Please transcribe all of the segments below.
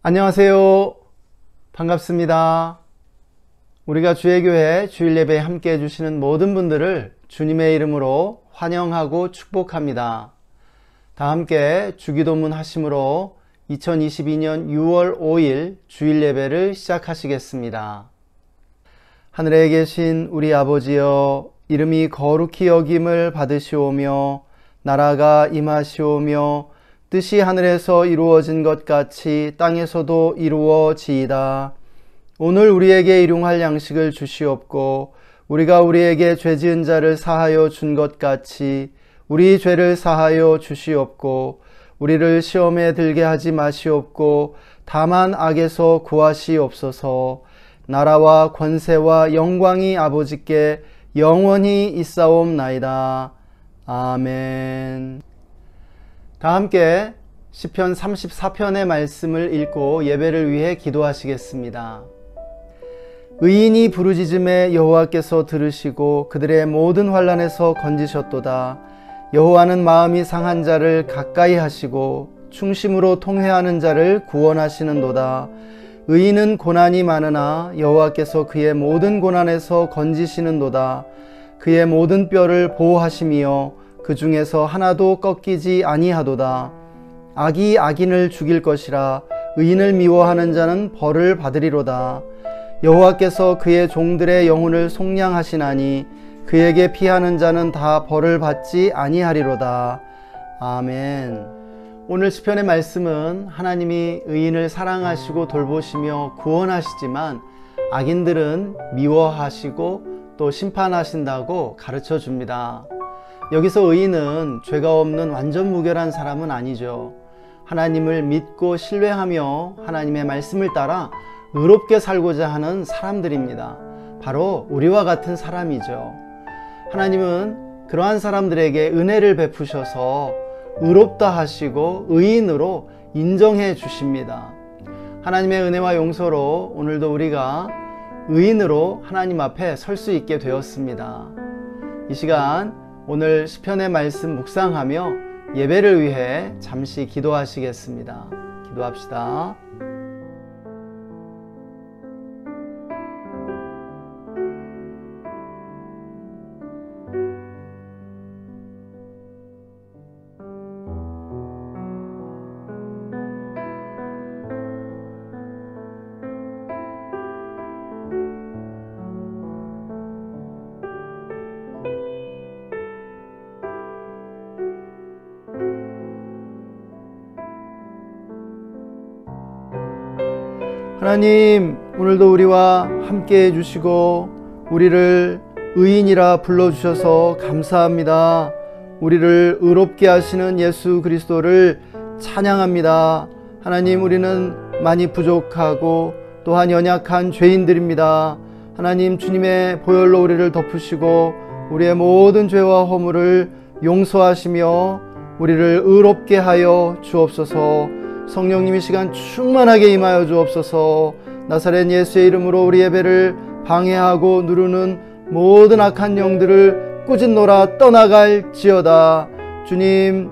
안녕하세요. 반갑습니다. 우리가 주의 교회 주일 예배에 함께 해주시는 모든 분들을 주님의 이름으로 환영하고 축복합니다. 다 함께 주기도문 하심으로 2022년 6월 5일 주일 예배를 시작하시겠습니다. 하늘에 계신 우리 아버지여, 이름이 거룩히 여김을 받으시오며 나라가 임하시오며 뜻이 하늘에서 이루어진 것 같이 땅에서도 이루어지이다. 오늘 우리에게 일용할 양식을 주시옵고 우리가 우리에게 죄 지은 자를 사하여 준 것 같이 우리 죄를 사하여 주시옵고 우리를 시험에 들게 하지 마시옵고 다만 악에서 구하시옵소서. 나라와 권세와 영광이 아버지께 영원히 있사옵나이다. 아멘. 다 함께 시편 34편의 말씀을 읽고 예배를 위해 기도하시겠습니다. 의인이 부르짖음에 여호와께서 들으시고 그들의 모든 환난에서 건지셨도다. 여호와는 마음이 상한 자를 가까이 하시고 충심으로 통회하는 자를 구원하시는도다. 의인은 고난이 많으나 여호와께서 그의 모든 고난에서 건지시는도다. 그의 모든 뼈를 보호하심이여 그 중에서 하나도 꺾이지 아니하도다. 악이 악인을 죽일 것이라. 의인을 미워하는 자는 벌을 받으리로다. 여호와께서 그의 종들의 영혼을 속량하시나니 그에게 피하는 자는 다 벌을 받지 아니하리로다. 아멘. 오늘 시편의 말씀은 하나님이 의인을 사랑하시고 돌보시며 구원하시지만 악인들은 미워하시고 또 심판하신다고 가르쳐 줍니다. 여기서 의인은 죄가 없는 완전 무결한 사람은 아니죠. 하나님을 믿고 신뢰하며 하나님의 말씀을 따라 의롭게 살고자 하는 사람들입니다. 바로 우리와 같은 사람이죠. 하나님은 그러한 사람들에게 은혜를 베푸셔서 의롭다 하시고 의인으로 인정해 주십니다. 하나님의 은혜와 용서로 오늘도 우리가 의인으로 하나님 앞에 설 수 있게 되었습니다. 이 시간 오늘 시편의 말씀 묵상하며 예배를 위해 잠시 기도하시겠습니다. 기도합시다. 하나님, 오늘도 우리와 함께 해주시고 우리를 의인이라 불러주셔서 감사합니다. 우리를 의롭게 하시는 예수 그리스도를 찬양합니다. 하나님, 우리는 많이 부족하고 또한 연약한 죄인들입니다. 하나님, 주님의 보혈로 우리를 덮으시고 우리의 모든 죄와 허물을 용서하시며 우리를 의롭게 하여 주옵소서. 성령님, 이 시간 충만하게 임하여 주옵소서. 나사렛 예수의 이름으로 우리 예배를 방해하고 누르는 모든 악한 영들을 꾸짖노라 떠나갈지어다. 주님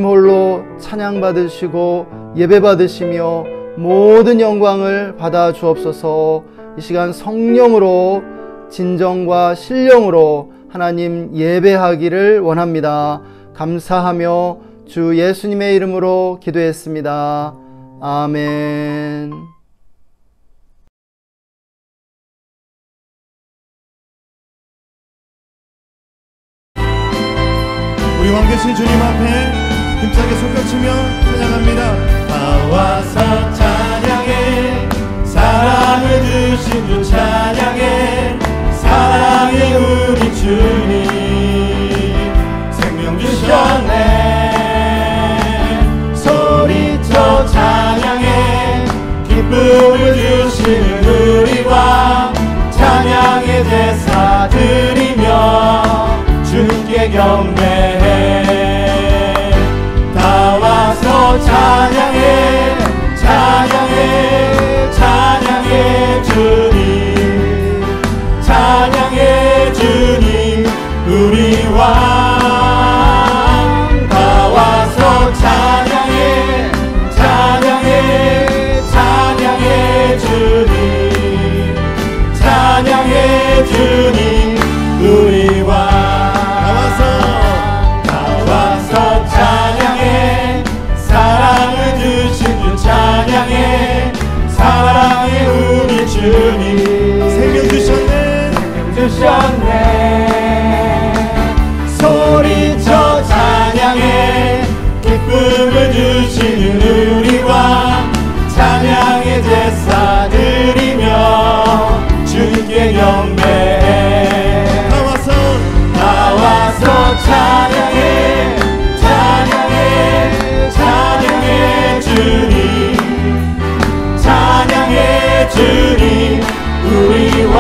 홀로 찬양받으시고 예배받으시며 모든 영광을 받아 주옵소서. 이 시간 성령으로 진정과 신령으로 하나님 예배하기를 원합니다. 감사하며 주 예수님의 이름으로 기도했습니다. 아멘. 우리 왕되신 주님 앞에 힘차게 손뼉치며 찬양합니다. 다 와서 찬양해, 사랑을 주신 주 찬양해, 사랑의 우리 주님 생명 주셨네. 소리쳐 찬양해, 기쁨을 주시는 우리 왕 찬양의 제사 드리며 주께 경배해. 다 와서 찬양해, 찬양해, 찬양해 주님, 찬양해 주님 우리 왕. 다 와서 찬양해, 찬양해, 찬양해 주님 우리 왕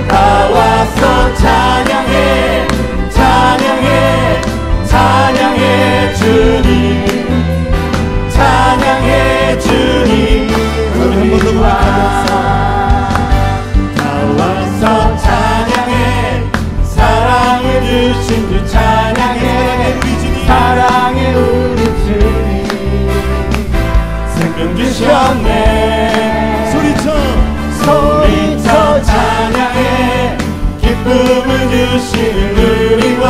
다 와서 찬양해 찬양해 찬양해 주님 찬양해 주님 우리 왕 다 와서 찬양해 사랑해 주신 주 찬양해 사랑해 우리 주님 생명 주셨네 소리쳐 찬양해 기쁨을 주시는 우리 왕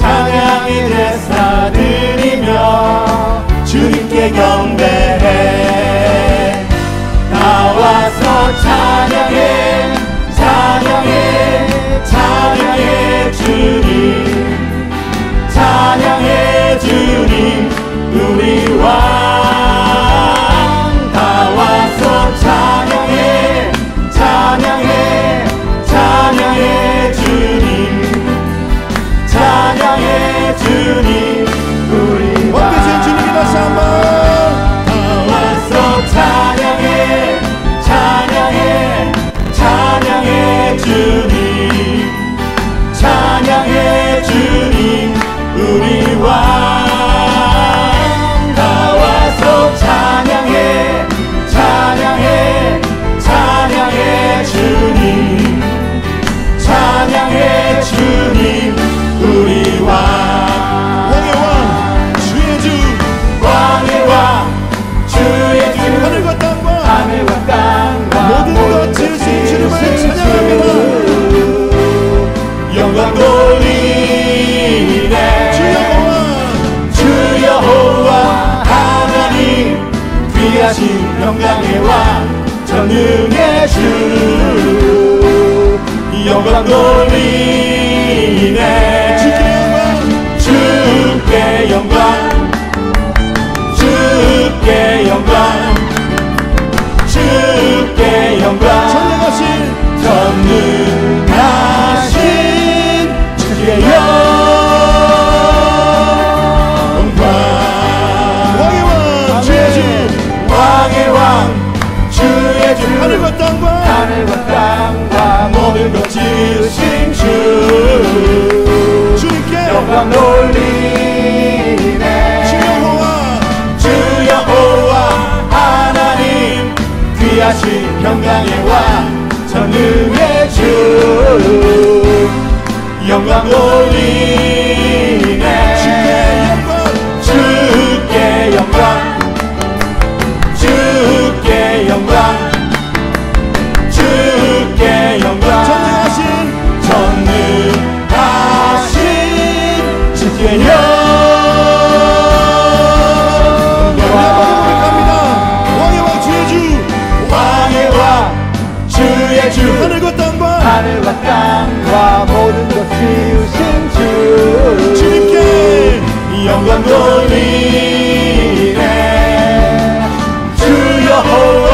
찬양의 제사 드리며 주님께 경배해 나와서 찬양해 찬양해 찬양해 주님 찬양해 주님 우리 왕 다 와서 찬양해 찬양해 찬양해 주님 찬양해 주님 우리 왕 왕되신 주님이 다시 한번 다 와서 찬양해 찬양해 찬양해 주님 찬양해 주님 우리 왕 다 와서 찬양해 찬양해 찬양해 주님 찬양해 주님 우리 왕 왕의 왕 주의 주 왕의 왕 주의 주 하늘과 땅과 하늘과 땅과 모든 것 지으신 주님을 찬양합니다. 영광 돌리네 주 여호와 하나님 귀하신 영광의 왕 전능의 주 영광 돌리네 주께 영광 주께 영광 주께 영광 전능하신 주의 영광 왕의 왕 주의 주 왕의 왕 주의 주 하늘과 땅과 모든 것 지으신 주 주님께 영광 돌리네 주 여호와 하나님 귀하신 평강의 왕 전능의 주 영광 돌리네 주께 영광 주께 영광 주께 영광 전능하신 주께 왕의 왕 주의 주 왕의 왕 주의 주 하늘과 땅과 모든 것 지으신 주 주님께 영광 돌리네 주 여호와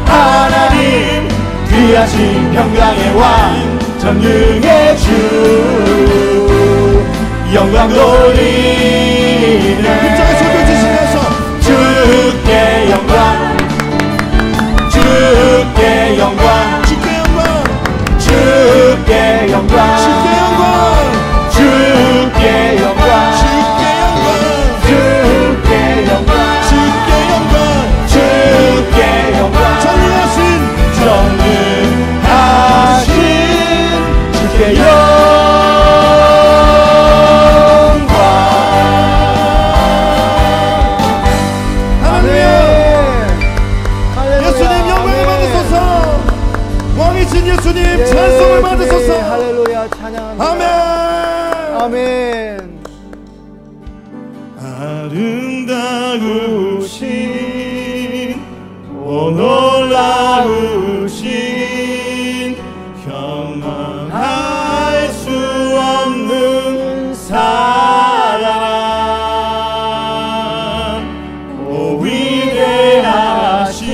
하나님 귀하신 평강의 왕 전능의 주 영광 돌리네 입장에 손을 주시면서 주께 영광 주께 영광 주께 영광 주께 영광 주께 영광 주께 영광 주께 영광 주께 영광 주께 영광 주께 영광 전능하신 주께 영광 할렐루야 예수님 영광을 받으소서 왕이신 예수님 찬송을 받으소서 할렐루야 찬양합니다. 아멘 아멘. 아름다우신 오 놀라우신 경험할 수 없는 사랑 오 위대하신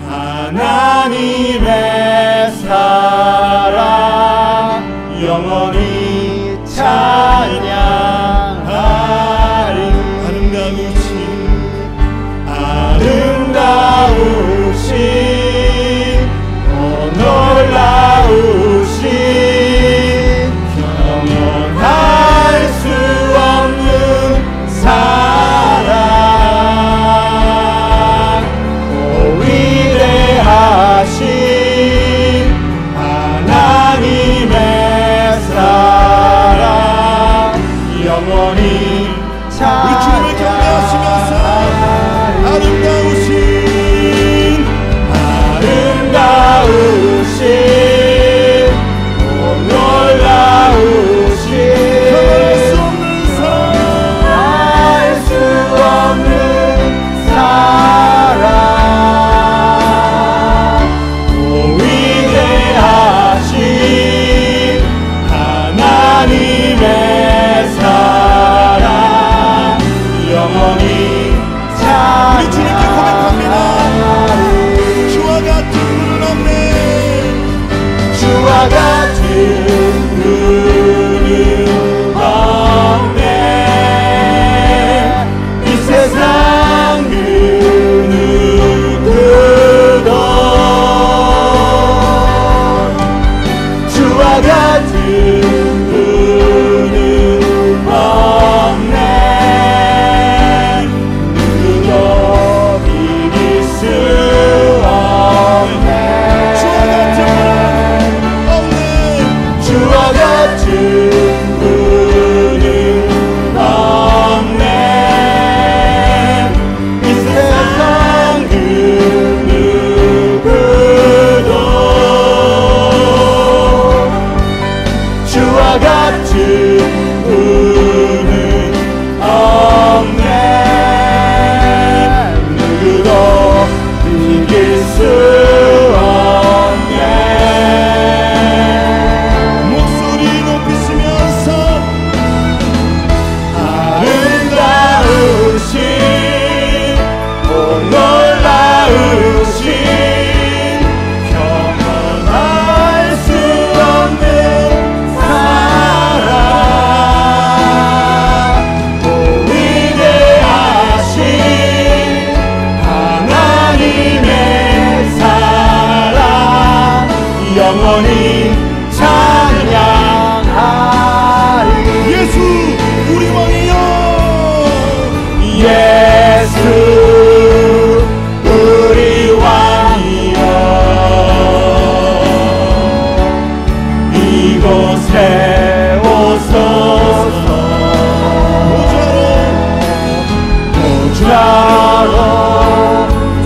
하나님의 사랑 영원히 찬양하리 아름다우신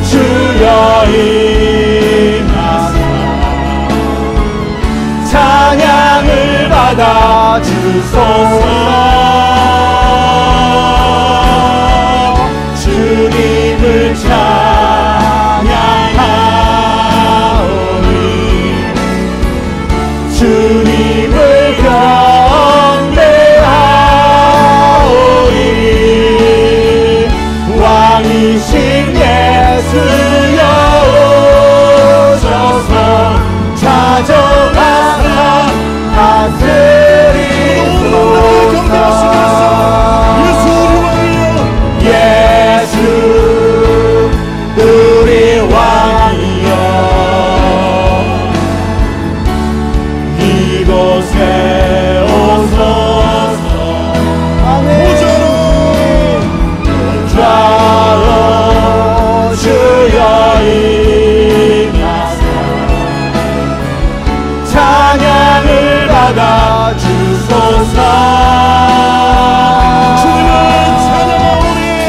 주여 임하사 찬양을 받아 주소서. 주님을 찬양하오니 주님을 경배하오니 왕이신 예수여 오셔서 찾아가사 다스리소서. 예수 우리 왕이여 이곳에 오소서. 좌로 주여 임하사 찬양을 받아 주소서.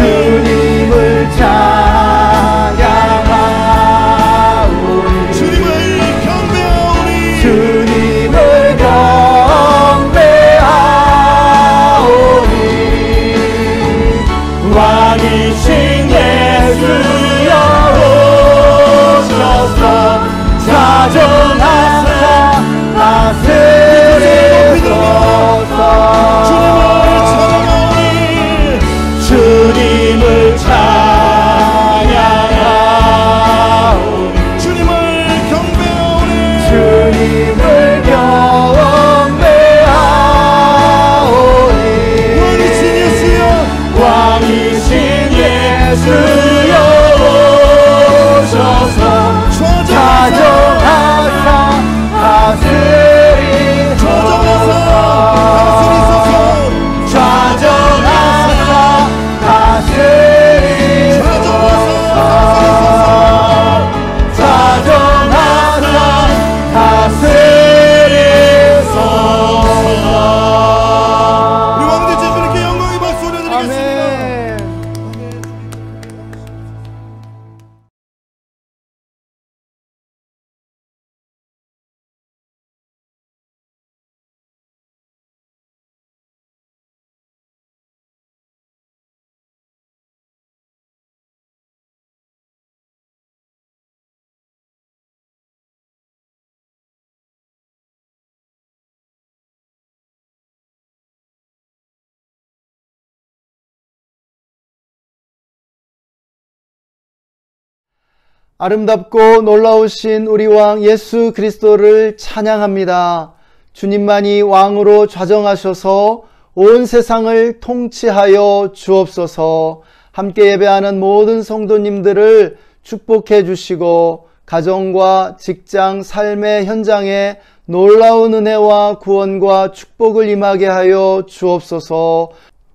주님을 찬양하오니 주님을 경배하오니 왕이신 예수여 오셔서 찾아가사 다스리소서. 주님을 찬양하오니 주님을 경배하오니 왕이신 예수여 오셔서 찾아가사 다스리소서. 찾아가사 다스리소서. 찾아가사 다스리소서. 우리 왕대신 주님께 영광의 박수 올려드리겠습니다. 아름답고 놀라우신 우리 왕 예수 그리스도를 찬양합니다. 주님만이 왕으로 좌정하셔서 온 세상을 통치하여 주옵소서. 함께 예배하는 모든 성도님들을 축복해 주시고 가정과 직장, 삶의 현장에 놀라운 은혜와 구원과 축복을 임하게 하여 주옵소서.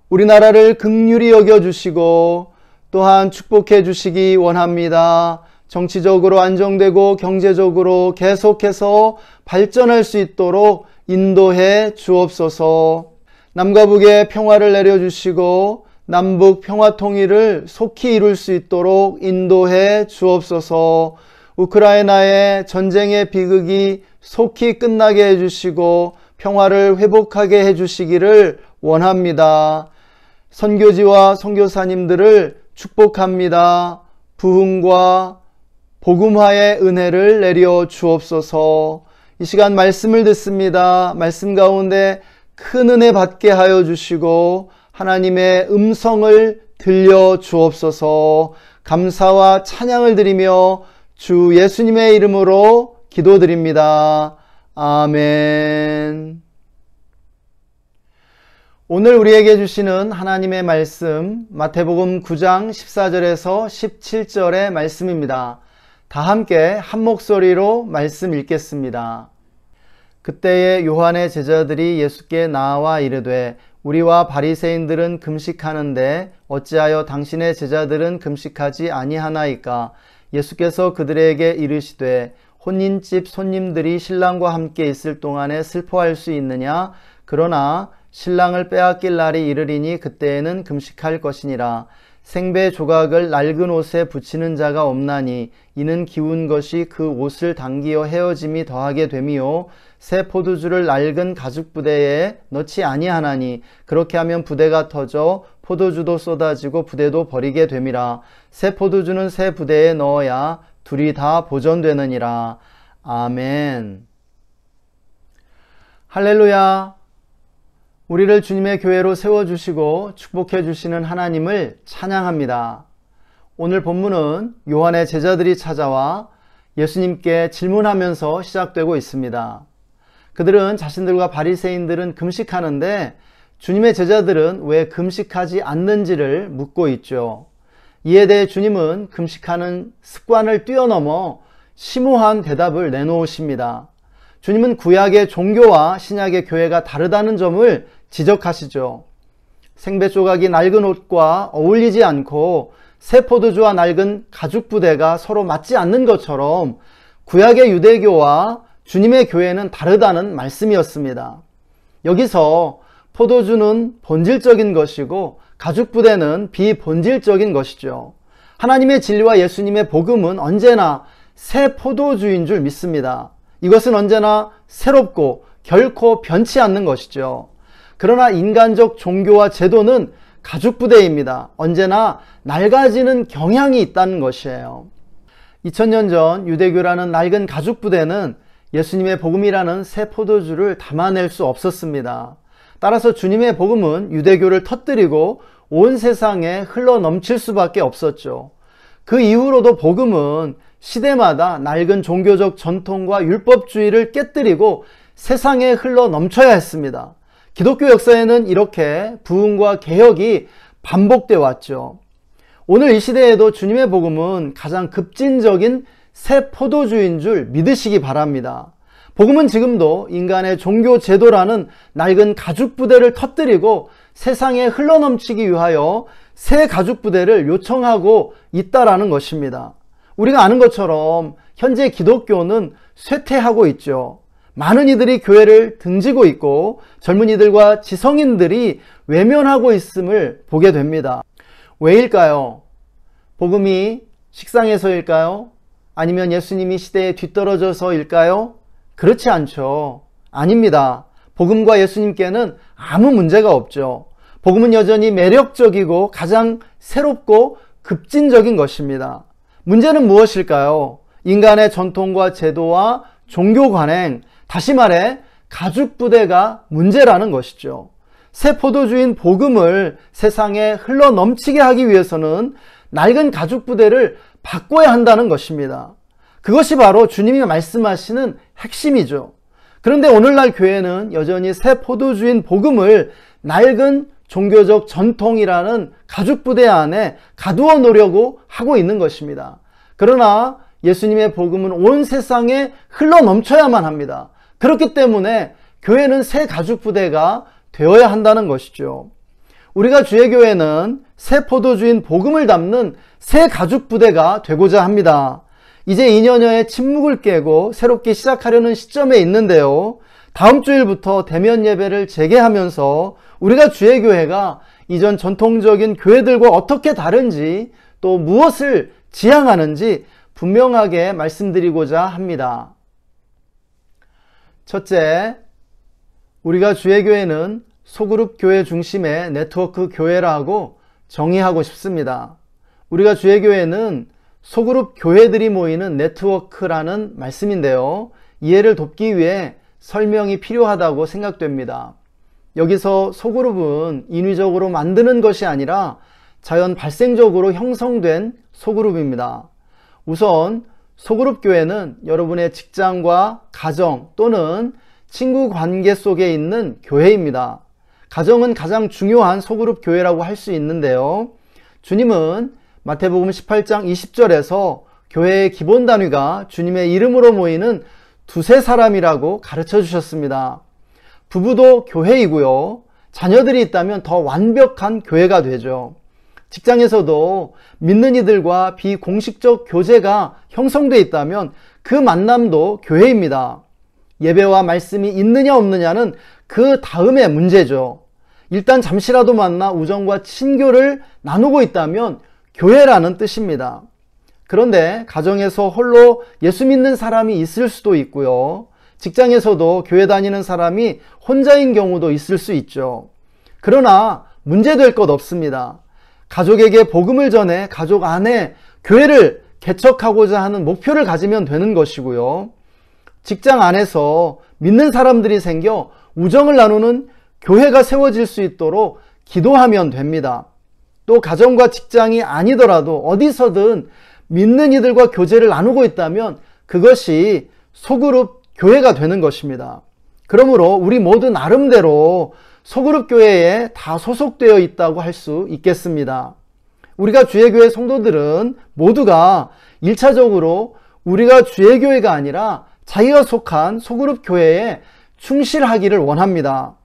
우리나라를 긍휼히 여겨주시고 또한 축복해 주시기 원합니다. 정치적으로 안정되고 경제적으로 계속해서 발전할 수 있도록 인도해 주옵소서. 남과 북에 평화를 내려주시고 남북 평화 통일을 속히 이룰 수 있도록 인도해 주옵소서. 우크라이나의 전쟁의 비극이 속히 끝나게 해주시고 평화를 회복하게 해주시기를 원합니다. 선교지와 선교사님들을 축복합니다. 부흥과 복음화의 은혜를 내려 주옵소서. 이 시간 말씀을 듣습니다. 말씀 가운데 큰 은혜 받게 하여 주시고 하나님의 음성을 들려 주옵소서. 감사와 찬양을 드리며 주 예수님의 이름으로 기도드립니다. 아멘. 오늘 우리에게 주시는 하나님의 말씀 마태복음 9장 14절에서 17절의 말씀입니다. 다 함께 한 목소리로 말씀 읽겠습니다. 그때에 요한의 제자들이 예수께 나와 이르되 우리와 바리새인들은 금식하는데 어찌하여 당신의 제자들은 금식하지 아니하나이까? 예수께서 그들에게 이르시되 혼인집 손님들이 신랑과 함께 있을 동안에 슬퍼할 수 있느냐? 그러나 신랑을 빼앗길 날이 이르리니 그때에는 금식할 것이니라. 생배 조각을 낡은 옷에 붙이는 자가 없나니 이는 기운 것이 그 옷을 당기어 헤어짐이 더하게 됨이요 새 포도주를 낡은 가죽 부대에 넣지 아니하나니 그렇게 하면 부대가 터져 포도주도 쏟아지고 부대도 버리게 됨이라. 새 포도주는 새 부대에 넣어야 둘이 다 보존되느니라. 아멘. 할렐루야. 우리를 주님의 교회로 세워주시고 축복해 주시는 하나님을 찬양합니다. 오늘 본문은 요한의 제자들이 찾아와 예수님께 질문하면서 시작되고 있습니다. 그들은 자신들과 바리새인들은 금식하는데 주님의 제자들은 왜 금식하지 않는지를 묻고 있죠. 이에 대해 주님은 금식하는 습관을 뛰어넘어 심오한 대답을 내놓으십니다. 주님은 구약의 종교와 신약의 교회가 다르다는 점을 지적하시죠. 생배 조각이 낡은 옷과 어울리지 않고 새 포도주와 낡은 가죽 부대가 서로 맞지 않는 것처럼 구약의 유대교와 주님의 교회는 다르다는 말씀이었습니다. 여기서 포도주는 본질적인 것이고 가죽 부대는 비본질적인 것이죠. 하나님의 진리와 예수님의 복음은 언제나 새 포도주인 줄 믿습니다. 이것은 언제나 새롭고 결코 변치 않는 것이죠. 그러나 인간적 종교와 제도는 가죽 부대입니다. 언제나 낡아지는 경향이 있다는 것이에요. 2000년 전 유대교라는 낡은 가죽 부대는 예수님의 복음이라는 새 포도주를 담아낼 수 없었습니다. 따라서 주님의 복음은 유대교를 터뜨리고 온 세상에 흘러 넘칠 수밖에 없었죠. 그 이후로도 복음은 시대마다 낡은 종교적 전통과 율법주의를 깨뜨리고 세상에 흘러 넘쳐야 했습니다. 기독교 역사에는 이렇게 부흥과 개혁이 반복되어 왔죠. 오늘 이 시대에도 주님의 복음은 가장 급진적인 새 포도주인 줄 믿으시기 바랍니다. 복음은 지금도 인간의 종교 제도라는 낡은 가죽 부대를 터뜨리고 세상에 흘러넘치기 위하여 새 가죽 부대를 요청하고 있다라는 것입니다. 우리가 아는 것처럼 현재 기독교는 쇠퇴하고 있죠. 많은 이들이 교회를 등지고 있고 젊은이들과 지성인들이 외면하고 있음을 보게 됩니다. 왜일까요? 복음이 식상해서일까요? 아니면 예수님이 시대에 뒤떨어져서일까요? 그렇지 않죠. 아닙니다. 복음과 예수님께는 아무 문제가 없죠. 복음은 여전히 매력적이고 가장 새롭고 급진적인 것입니다. 문제는 무엇일까요? 인간의 전통과 제도와 종교 관행, 다시 말해 가죽 부대가 문제라는 것이죠. 새 포도주인 복음을 세상에 흘러 넘치게 하기 위해서는 낡은 가죽 부대를 바꿔야 한다는 것입니다. 그것이 바로 주님이 말씀하시는 핵심이죠. 그런데 오늘날 교회는 여전히 새 포도주인 복음을 낡은 종교적 전통이라는 가죽 부대 안에 가두어 놓으려고 하고 있는 것입니다. 그러나 예수님의 복음은 온 세상에 흘러 넘쳐야만 합니다. 그렇기 때문에 교회는 새 가죽 부대가 되어야 한다는 것이죠. 우리가 주의 교회는 새 포도주인 복음을 담는 새 가죽 부대가 되고자 합니다. 이제 2년여의 침묵을 깨고 새롭게 시작하려는 시점에 있는데요. 다음 주일부터 대면 예배를 재개하면서 우리가 주의 교회가 이전 전통적인 교회들과 어떻게 다른지 또 무엇을 지향하는지 분명하게 말씀드리고자 합니다. 첫째, 우리가 주의 교회는 소그룹 교회 중심의 네트워크 교회라고 정의하고 싶습니다. 우리가 주의 교회는 소그룹 교회들이 모이는 네트워크라는 말씀인데요. 이해를 돕기 위해 설명이 필요하다고 생각됩니다. 여기서 소그룹은 인위적으로 만드는 것이 아니라 자연 발생적으로 형성된 소그룹입니다. 우선 소그룹 교회는 여러분의 직장과 가정 또는 친구 관계 속에 있는 교회입니다. 가정은 가장 중요한 소그룹 교회라고 할 수 있는데요. 주님은 마태복음 18장 20절에서 교회의 기본 단위가 주님의 이름으로 모이는 두세 사람이라고 가르쳐 주셨습니다. 부부도 교회이고요. 자녀들이 있다면 더 완벽한 교회가 되죠. 직장에서도 믿는 이들과 비공식적 교제가 형성되어 있다면 그 만남도 교회입니다. 예배와 말씀이 있느냐 없느냐는 그 다음의 문제죠. 일단 잠시라도 만나 우정과 친교를 나누고 있다면 교회라는 뜻입니다. 그런데 가정에서 홀로 예수 믿는 사람이 있을 수도 있고요. 직장에서도 교회 다니는 사람이 혼자인 경우도 있을 수 있죠. 그러나 문제될 것 없습니다. 가족에게 복음을 전해 가족 안에 교회를 개척하고자 하는 목표를 가지면 되는 것이고요. 직장 안에서 믿는 사람들이 생겨 우정을 나누는 교회가 세워질 수 있도록 기도하면 됩니다. 또 가정과 직장이 아니더라도 어디서든 믿는 이들과 교제를 나누고 있다면 그것이 소그룹 교회가 되는 것입니다. 그러므로 우리 모두 나름대로 소그룹 교회에 다 소속되어 있다고 할 수 있겠습니다. 우리가 주의 교회 성도들은 모두가 1차적으로 우리가 주의 교회가 아니라 자기가 속한 소그룹 교회에 충실하기를 원합니다.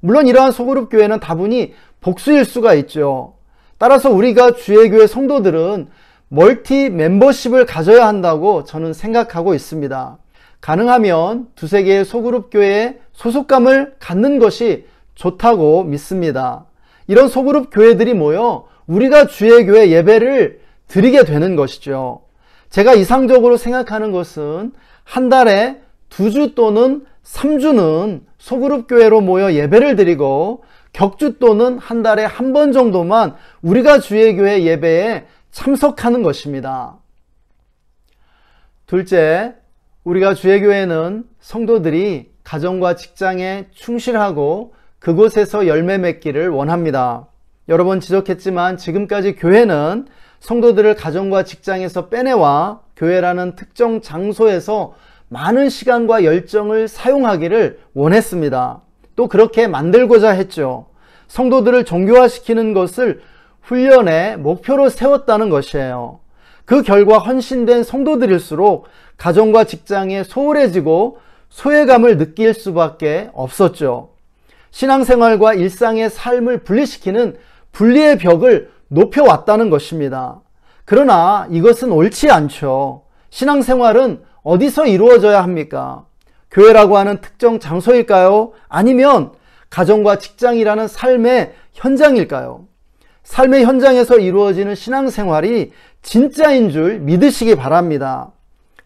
물론 이러한 소그룹 교회는 다분히 복수일 수가 있죠. 따라서 우리가 주의 교회 성도들은 멀티 멤버십을 가져야 한다고 저는 생각하고 있습니다. 가능하면 두세 개의 소그룹 교회에 소속감을 갖는 것이 좋다고 믿습니다. 이런 소그룹 교회들이 모여 우리가 주의 교회 예배를 드리게 되는 것이죠. 제가 이상적으로 생각하는 것은 한 달에 2주 또는 3주는 소그룹 교회로 모여 예배를 드리고 격주 또는 한 달에 한 번 정도만 우리가 주의 교회 예배에 참석하는 것입니다. 둘째, 우리가 주의 교회는 성도들이 가정과 직장에 충실하고 그곳에서 열매 맺기를 원합니다. 여러 번 지적했지만 지금까지 교회는 성도들을 가정과 직장에서 빼내와 교회라는 특정 장소에서 많은 시간과 열정을 사용하기를 원했습니다. 또 그렇게 만들고자 했죠. 성도들을 종교화시키는 것을 훈련의 목표로 세웠다는 것이에요. 그 결과 헌신된 성도들일수록 가정과 직장에 소홀해지고 소외감을 느낄 수밖에 없었죠. 신앙생활과 일상의 삶을 분리시키는 분리의 벽을 높여왔다는 것입니다. 그러나 이것은 옳지 않죠. 신앙생활은 어디서 이루어져야 합니까? 교회라고 하는 특정 장소일까요? 아니면 가정과 직장이라는 삶의 현장일까요? 삶의 현장에서 이루어지는 신앙생활이 진짜인 줄 믿으시기 바랍니다.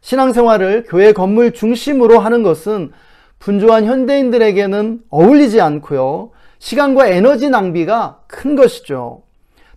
신앙생활을 교회 건물 중심으로 하는 것은 분주한 현대인들에게는 어울리지 않고요. 시간과 에너지 낭비가 큰 것이죠.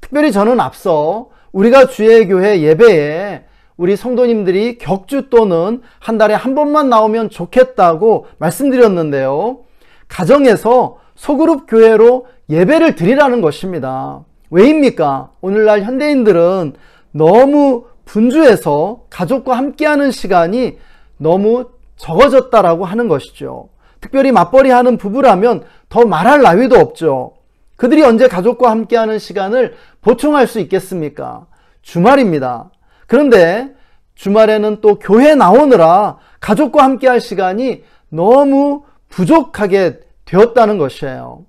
특별히 저는 앞서 우리가 주의 교회 예배에 우리 성도님들이 격주 또는 한 달에 한 번만 나오면 좋겠다고 말씀드렸는데요. 가정에서 소그룹 교회로 예배를 드리라는 것입니다. 왜입니까? 오늘날 현대인들은 너무 분주해서 가족과 함께하는 시간이 너무 적어졌다라고 하는 것이죠. 특별히 맞벌이하는 부부라면 더 말할 나위도 없죠. 그들이 언제 가족과 함께하는 시간을 보충할 수 있겠습니까? 주말입니다. 그런데 주말에는 또 교회 나오느라 가족과 함께할 시간이 너무 부족하게 되었다는 것이에요.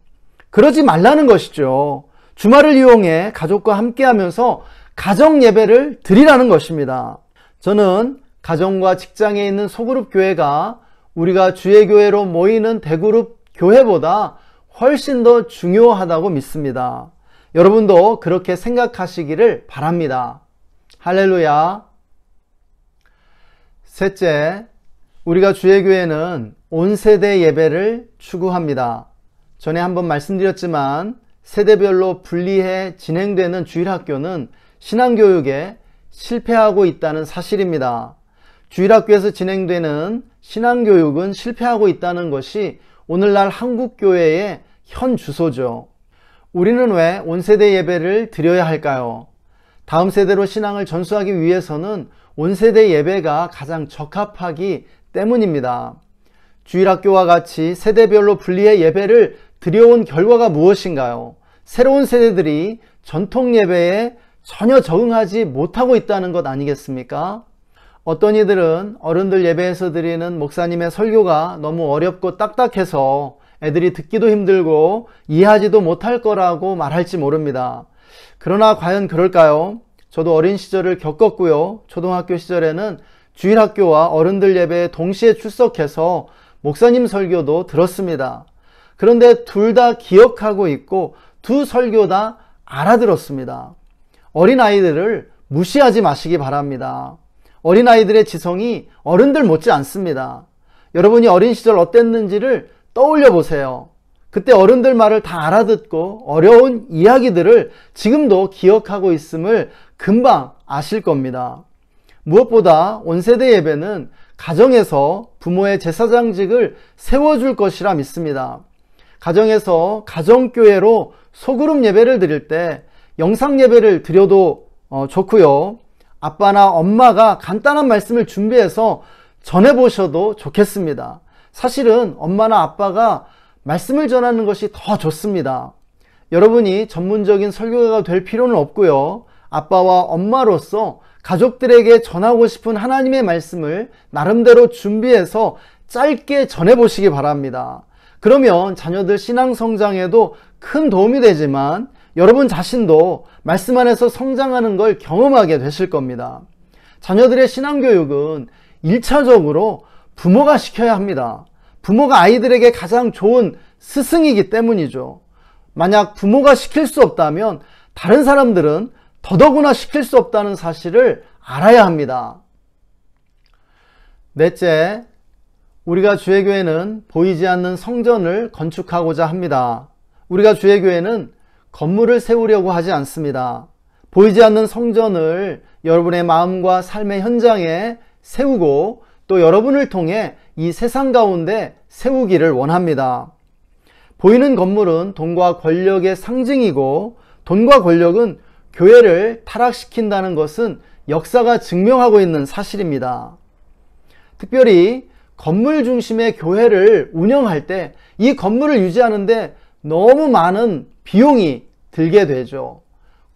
그러지 말라는 것이죠. 주말을 이용해 가족과 함께하면서 가정 예배를 드리라는 것입니다. 저는 가정과 직장에 있는 소그룹 교회가 우리가 주의 교회로 모이는 대그룹 교회보다 훨씬 더 중요하다고 믿습니다. 여러분도 그렇게 생각하시기를 바랍니다. 할렐루야. 셋째, 우리가 주의 교회는 온 세대 예배를 추구합니다. 전에 한번 말씀드렸지만 세대별로 분리해 진행되는 주일학교는 신앙교육에 실패하고 있다는 사실입니다. 주일학교에서 진행되는 신앙교육은 실패하고 있다는 것이 오늘날 한국교회의 현 주소죠. 우리는 왜 온세대 예배를 드려야 할까요? 다음 세대로 신앙을 전수하기 위해서는 온세대 예배가 가장 적합하기 때문입니다. 주일학교와 같이 세대별로 분리해 예배를 드려온 결과가 무엇인가요? 새로운 세대들이 전통 예배에 전혀 적응하지 못하고 있다는 것 아니겠습니까? 어떤 이들은 어른들 예배에서 드리는 목사님의 설교가 너무 어렵고 딱딱해서 애들이 듣기도 힘들고 이해하지도 못할 거라고 말할지 모릅니다. 그러나 과연 그럴까요? 저도 어린 시절을 겪었고요. 초등학교 시절에는 주일학교와 어른들 예배에 동시에 출석해서 목사님 설교도 들었습니다. 그런데 둘 다 기억하고 있고 두 설교 다 알아들었습니다. 어린아이들을 무시하지 마시기 바랍니다. 어린아이들의 지성이 어른들 못지 않습니다. 여러분이 어린 시절 어땠는지를 떠올려 보세요. 그때 어른들 말을 다 알아듣고 어려운 이야기들을 지금도 기억하고 있음을 금방 아실 겁니다. 무엇보다 온세대 예배는 가정에서 부모의 제사장직을 세워줄 것이라 믿습니다. 가정에서 가정교회로 소그룹 예배를 드릴 때 영상 예배를 드려도 좋고요. 아빠나 엄마가 간단한 말씀을 준비해서 전해보셔도 좋겠습니다. 사실은 엄마나 아빠가 말씀을 전하는 것이 더 좋습니다. 여러분이 전문적인 설교가가 될 필요는 없고요. 아빠와 엄마로서 가족들에게 전하고 싶은 하나님의 말씀을 나름대로 준비해서 짧게 전해보시기 바랍니다. 그러면 자녀들 신앙 성장에도 큰 도움이 되지만 여러분 자신도 말씀 안에서 성장하는 걸 경험하게 되실 겁니다. 자녀들의 신앙교육은 1차적으로 부모가 시켜야 합니다. 부모가 아이들에게 가장 좋은 스승이기 때문이죠. 만약 부모가 시킬 수 없다면 다른 사람들은 더더구나 시킬 수 없다는 사실을 알아야 합니다. 넷째, 우리가 주의 교회는 보이지 않는 성전을 건축하고자 합니다. 우리가 주의 교회는 건물을 세우려고 하지 않습니다. 보이지 않는 성전을 여러분의 마음과 삶의 현장에 세우고 또 여러분을 통해 이 세상 가운데 세우기를 원합니다. 보이는 건물은 돈과 권력의 상징이고 돈과 권력은 교회를 타락시킨다는 것은 역사가 증명하고 있는 사실입니다. 특별히 건물 중심의 교회를 운영할 때 이 건물을 유지하는데 너무 많은 비용이 들게 되죠.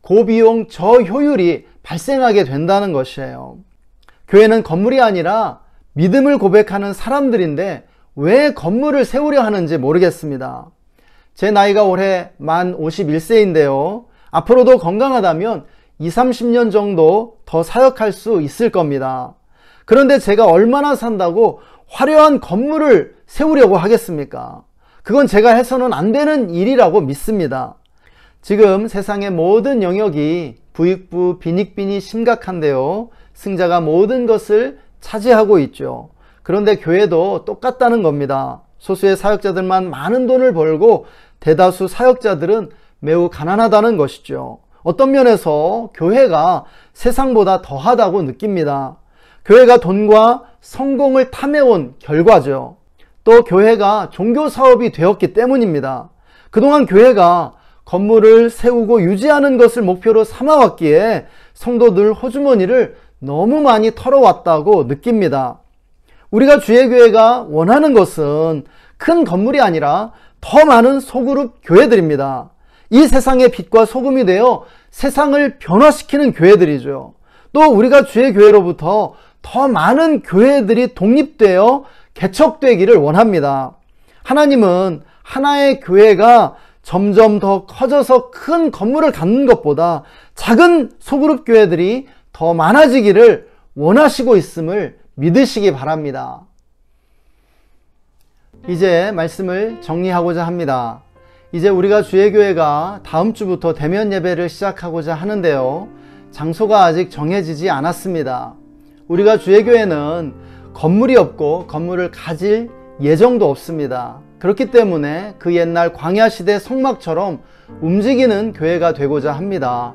고비용 저효율이 발생하게 된다는 것이에요. 교회는 건물이 아니라 믿음을 고백하는 사람들인데 왜 건물을 세우려 하는지 모르겠습니다. 제 나이가 올해 만 51세인데요. 앞으로도 건강하다면 20-30년 정도 더 사역할 수 있을 겁니다. 그런데 제가 얼마나 산다고 화려한 건물을 세우려고 하겠습니까? 그건 제가 해서는 안 되는 일이라고 믿습니다. 지금 세상의 모든 영역이 부익부 빈익빈이 심각한데요. 승자가 모든 것을 차지하고 있죠. 그런데 교회도 똑같다는 겁니다. 소수의 사역자들만 많은 돈을 벌고 대다수 사역자들은 매우 가난하다는 것이죠. 어떤 면에서 교회가 세상보다 더하다고 느낍니다. 교회가 돈과 성공을 탐해온 결과죠. 또 교회가 종교사업이 되었기 때문입니다. 그동안 교회가 건물을 세우고 유지하는 것을 목표로 삼아왔기에 성도들 호주머니를 너무 많이 털어왔다고 느낍니다. 우리가 주의 교회가 원하는 것은 큰 건물이 아니라 더 많은 소그룹 교회들입니다. 이 세상의 빛과 소금이 되어 세상을 변화시키는 교회들이죠. 또 우리가 주의 교회로부터 더 많은 교회들이 독립되어 개척되기를 원합니다. 하나님은 하나의 교회가 점점 더 커져서 큰 건물을 갖는 것보다 작은 소그룹 교회들이 더 많아지기를 원하시고 있음을 믿으시기 바랍니다. 이제 말씀을 정리하고자 합니다. 이제 우리가 주의 교회가 다음 주부터 대면 예배를 시작하고자 하는데요. 장소가 아직 정해지지 않았습니다. 우리가 주의 교회는 건물이 없고 건물을 가질 예정도 없습니다. 그렇기 때문에 그 옛날 광야시대 성막처럼 움직이는 교회가 되고자 합니다.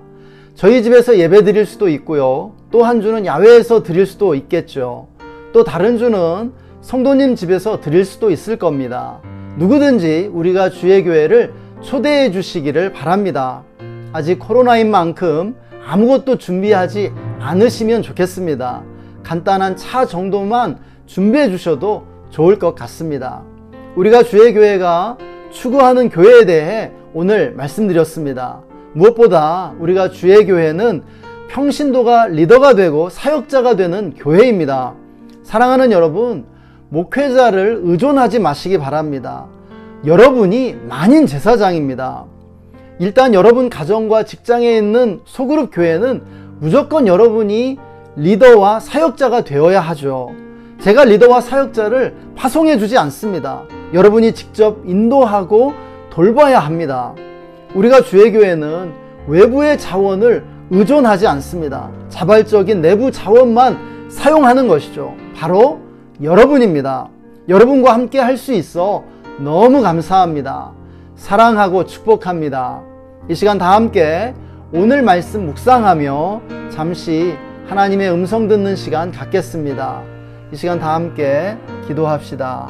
저희 집에서 예배 드릴 수도 있고요. 또 한 주는 야외에서 드릴 수도 있겠죠. 또 다른 주는 성도님 집에서 드릴 수도 있을 겁니다. 누구든지 우리가 주의 교회를 초대해 주시기를 바랍니다. 아직 코로나인 만큼 아무것도 준비하지 않으시면 좋겠습니다. 간단한 차 정도만 준비해 주셔도 좋을 것 같습니다. 우리가 주의 교회가 추구하는 교회에 대해 오늘 말씀드렸습니다. 무엇보다 우리가 주의 교회는 평신도가 리더가 되고 사역자가 되는 교회입니다. 사랑하는 여러분, 목회자를 의존하지 마시기 바랍니다. 여러분이 만인 제사장입니다. 일단 여러분 가정과 직장에 있는 소그룹 교회는 무조건 여러분이 리더와 사역자가 되어야 하죠. 제가 리더와 사역자를 파송해 주지 않습니다. 여러분이 직접 인도하고 돌봐야 합니다. 우리가 주의 교회는 외부의 자원을 의존하지 않습니다. 자발적인 내부 자원만 사용하는 것이죠. 바로 여러분입니다. 여러분과 함께 할 수 있어 너무 감사합니다. 사랑하고 축복합니다. 이 시간 다 함께 오늘 말씀 묵상하며 잠시 하나님의 음성 듣는 시간 갖겠습니다. 이 시간 다 함께 기도합시다.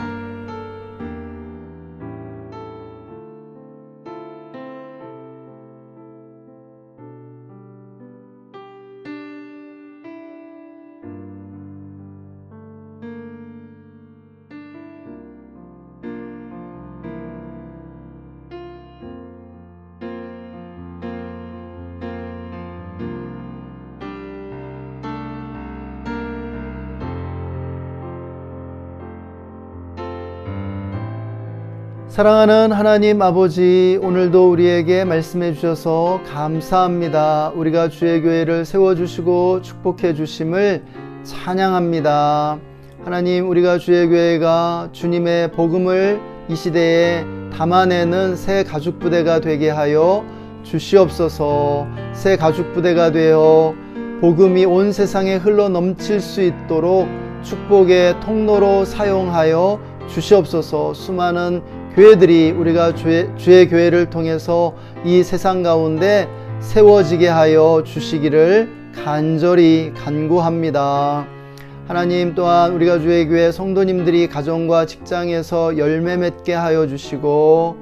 사랑하는 하나님 아버지, 오늘도 우리에게 말씀해 주셔서 감사합니다. 우리가 주의 교회를 세워주시고 축복해 주심을 찬양합니다. 하나님, 우리가 주의 교회가 주님의 복음을 이 시대에 담아내는 새 가죽부대가 되게 하여 주시옵소서. 새 가죽부대가 되어 복음이 온 세상에 흘러 넘칠 수 있도록 축복의 통로로 사용하여 주시옵소서. 수많은 교회들이 우리가 주의 교회를 통해서 이 세상 가운데 세워지게 하여 주시기를 간절히 간구합니다. 하나님, 또한 우리가 주의 교회 성도님들이 가정과 직장에서 열매 맺게 하여 주시고,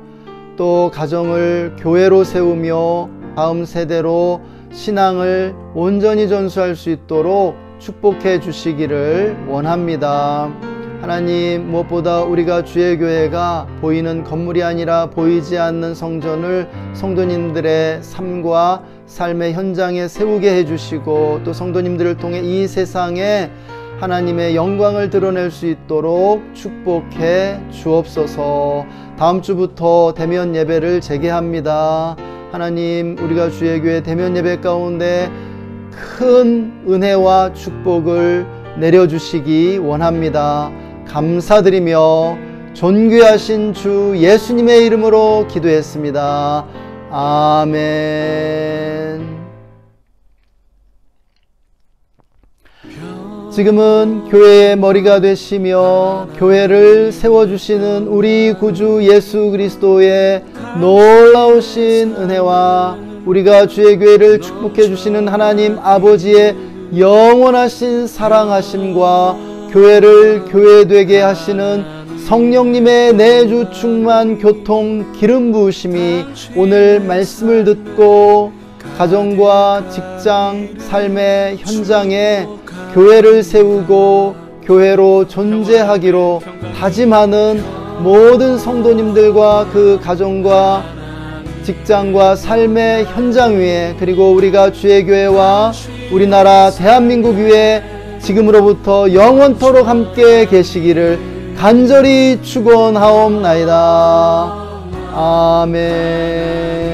또 가정을 교회로 세우며 다음 세대로 신앙을 온전히 전수할 수 있도록 축복해 주시기를 원합니다. 하나님, 무엇보다 우리가 주의 교회가 보이는 건물이 아니라 보이지 않는 성전을 성도님들의 삶과 삶의 현장에 세우게 해주시고, 또 성도님들을 통해 이 세상에 하나님의 영광을 드러낼 수 있도록 축복해 주옵소서. 다음 주부터 대면 예배를 재개합니다. 하나님, 우리가 주의 교회 대면 예배 가운데 큰 은혜와 축복을 내려주시기 원합니다. 감사드리며 존귀하신 주 예수님의 이름으로 기도했습니다. 아멘. 지금은 교회의 머리가 되시며 교회를 세워주시는 우리 구주 예수 그리스도의 놀라우신 은혜와 우리가 주의 교회를 축복해 주시는 하나님 아버지의 영원하신 사랑하심과 교회를 교회되게 하시는 성령님의 내주 충만 교통 기름 부으심이 오늘 말씀을 듣고 가정과 직장, 삶의 현장에 교회를 세우고 교회로 존재하기로 다짐하는 모든 성도님들과 그 가정과 직장과 삶의 현장 위에, 그리고 우리가 주의 교회와 우리나라 대한민국 위에 지금으로부터 영원토록 함께 계시기를 간절히 축원하옵나이다. 아멘.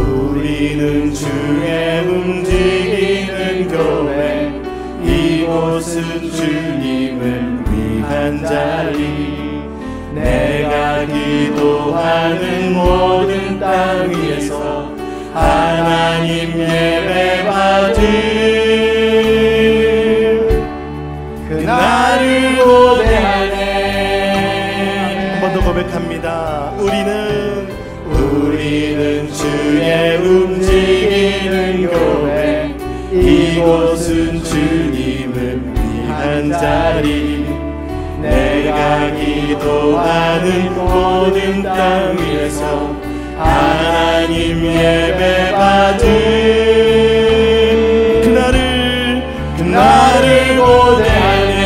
우리는 주의 움직이는 교회, 이곳은 주님을 위한 자리. 내가 기도하는 모든 땅 위에서 하나님 예배 받을 그날을 고대하네. 한 번 더 고백합니다. 우리는 주의 움직이는 교회, 이곳은 주님을 위한 자리. 내가 기도하는 모든 땅 위에서 하나님 예배 받을 그날을 고대하네.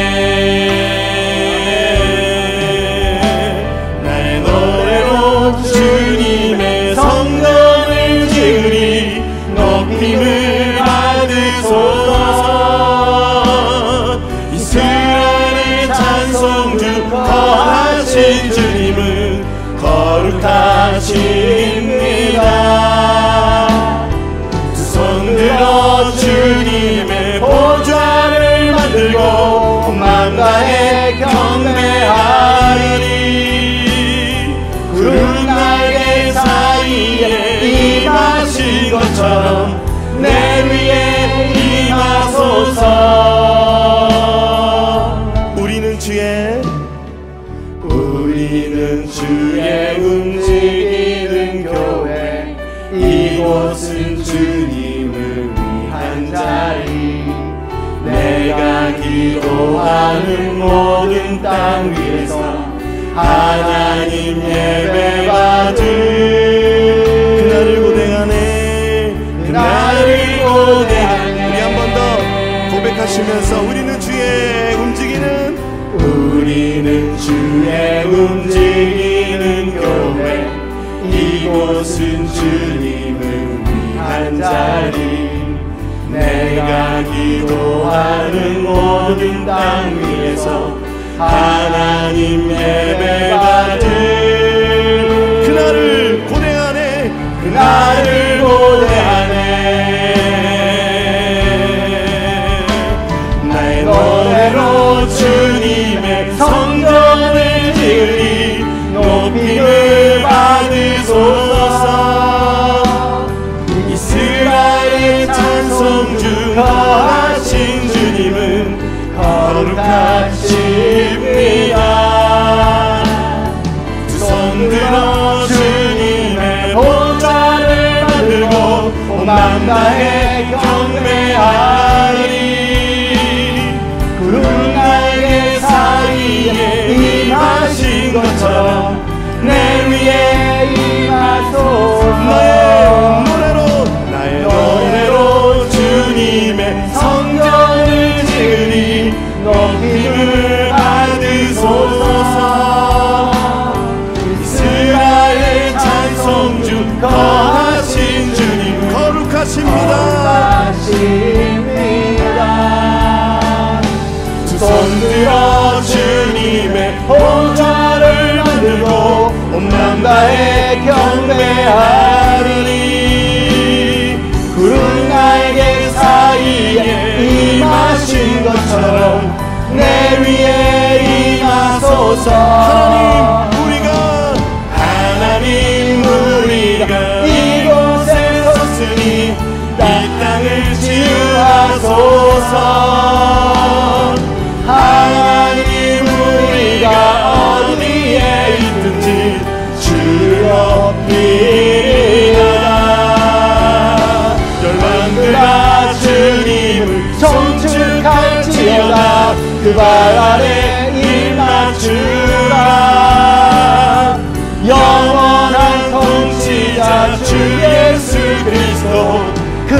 나의 노래로 주님의 성전을 지으리. 높임을 받으소서. 이스라엘의 찬송 주 거하라. 경배하리. 구름 날개 사이에 임하신 것처럼 내 위에 임하소서. 우리는 주의 움직이는 교회, 이곳은 주님을 위한 자리. 내가 기도하는 모든 땅 위에서 하나님 예배받을 그날을 고대하네. 그날을 고대하네. 우리 한 번 더 고백하시면서 우리는 주의 움직이는 교회, 이곳은 주님을 위한 자리. 내가 기도하는 모든 땅 위에서 하나님 예배받을 그날을 고대하네. 그날을 고대하네. 나의 노래로 주님의 성전을 지으리. 높임을 받으소서. 이스라엘 찬송 중 거하신 주님은 거룩하십니다. 두 손 들어 주님의 보좌를 만들고 온 맘 다해 경배하리. 구름 날개 사이에 임하신 것처럼 내 위에 임하소서. 나의 노래로 주님의 성전을 지으리. 높임을 받으소서. 이스라엘 찬송 중 거하신 주님 거룩하십니다. 두 손 들어 주님의 보좌를 만들고 온 맘 다해 경배하리. 구름 날개 사이에 임하신 것처럼 내 위에 임하소서. 하나님 우리가 이곳에 섰으니 이 땅을 치유하소서. 하나님 우리가 어디에 있든지 주를 높이리라. 열방들아 주님을 송축할지어다. 그 발 아래 입 맞추라. 영원한 통치자 주 예수 그리스도 그